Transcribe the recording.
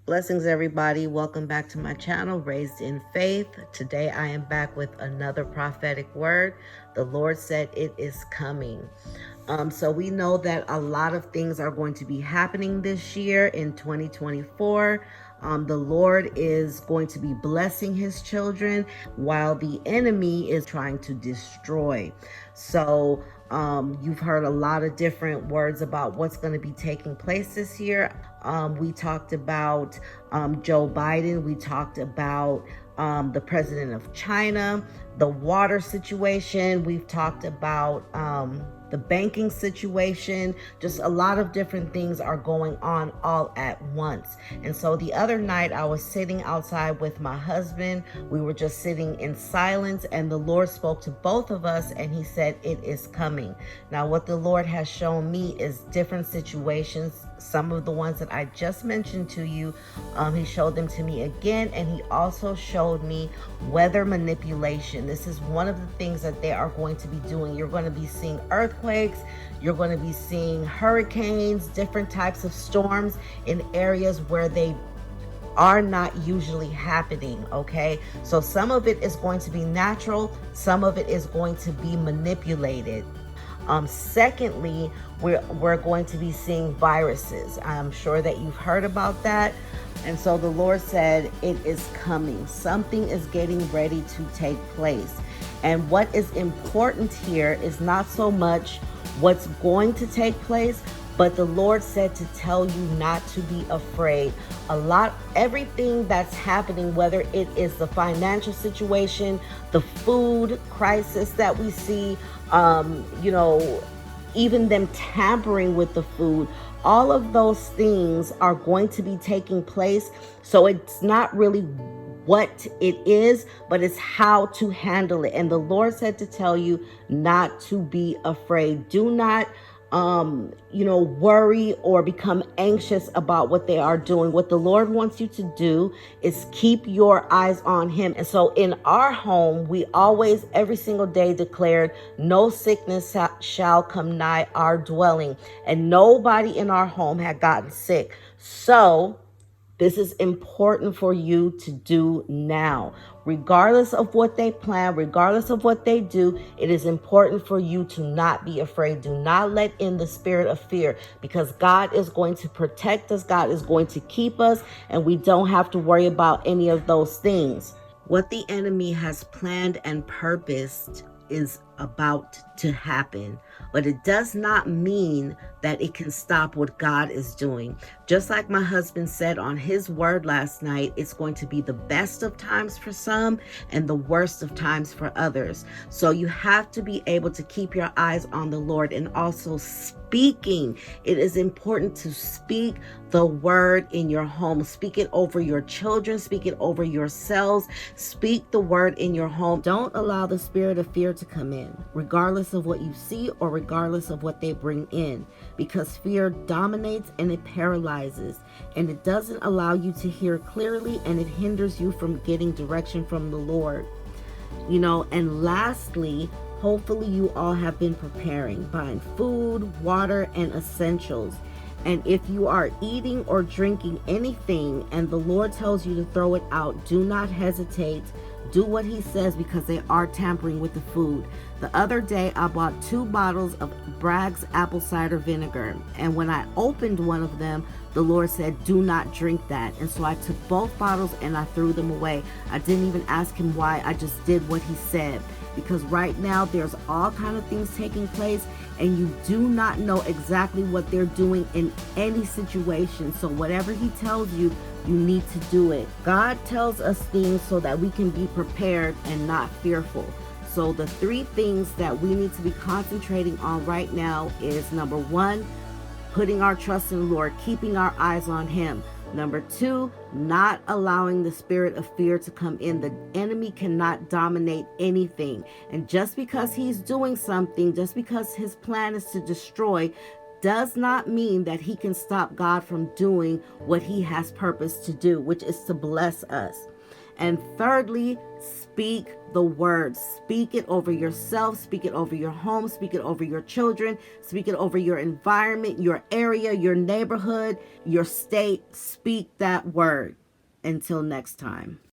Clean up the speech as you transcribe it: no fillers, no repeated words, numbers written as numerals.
Blessings, everybody. Welcome back to my channel, Raised in Faith. Today I am back with another prophetic word. The Lord said it is coming. So we know that a lot of things are going to be happening this year in 2024. The Lord is going to be blessing his children while the enemy is trying to destroy. So you've heard a lot of different words about what's going to be taking place this year. We talked about Joe Biden. We talked about the president of China, the water situation. We've talked about the banking situation. Just a lot of different things are going on all at once. And so the other night I was sitting outside with my husband. We were just sitting in silence, and the Lord spoke to both of us, and he said, it is coming. Now, what the Lord has shown me is different situations. Some of the ones that I just mentioned to you, he showed them to me again, and he also showed me weather manipulation. This is one of the things that they are going to be doing. You're going to be seeing earthquakes, you're going to be seeing hurricanes, different types of storms in areas where they are not usually happening. Okay, so some of it is going to be natural, some of it is going to be manipulated. Secondly, we're going to be seeing viruses. I'm sure that you've heard about that. And so the Lord said it is coming. Something is getting ready to take place. And what is important here is not so much what's going to take place, but the Lord said to tell you not to be afraid. Everything that's happening, whether it is the financial situation, the food crisis that we see, even them tampering with the food, all of those things are going to be taking place. So it's not really what it is, but it's how to handle it. And the Lord said to tell you not to be afraid. Do not worry or become anxious about what they are doing. What the Lord wants you to do is keep your eyes on him. And so in our home, we always, every single day declared, no sickness shall come nigh our dwelling. And nobody in our home had gotten sick. So this is important for you to do now. Regardless of what they plan, regardless of what they do, it is important for you to not be afraid. Do not let in the spirit of fear, because God is going to protect us. God is going to keep us, and we don't have to worry about any of those things. What the enemy has planned and purposed is about to happen, but it does not mean that it can stop what God is doing. Just like my husband said on his word last night, it's going to be the best of times for some and the worst of times for others. So you have to be able to keep your eyes on the Lord, and also speaking. It is important to speak the word in your home. Speak it over your children. Speak it over yourselves. Speak the word in your home. Don't allow the spirit of fear to come in, regardless of what you see or regardless of what they bring in, because fear dominates and it paralyzes, and it doesn't allow you to hear clearly, and it hinders you from getting direction from the Lord. And lastly, hopefully you all have been preparing, buying food, water, and essentials. And if you are eating or drinking anything and the Lord tells you to throw it out, do not hesitate. Do what he says, because they are tampering with the food. The other day, I bought 2 bottles of Bragg's apple cider vinegar. And when I opened one of them, the Lord said, do not drink that. And so I took both bottles and I threw them away. I didn't even ask him why. I just did what he said. Because right now there's all kind of things taking place, and you do not know exactly what they're doing in any situation. So whatever he tells you, you need to do it. God tells us things so that we can be prepared and not fearful. So the 3 things that we need to be concentrating on right now is, number 1, putting our trust in the Lord, keeping our eyes on him. Number 2, not allowing the spirit of fear to come in. The enemy cannot dominate anything. And just because he's doing something, just because his plan is to destroy, does not mean that he can stop God from doing what he has purposed to do, which is to bless us. And thirdly, speak the word. Speak it over yourself, speak it over your home, speak it over your children, speak it over your environment, your area, your neighborhood, your state. Speak that word. Until next time.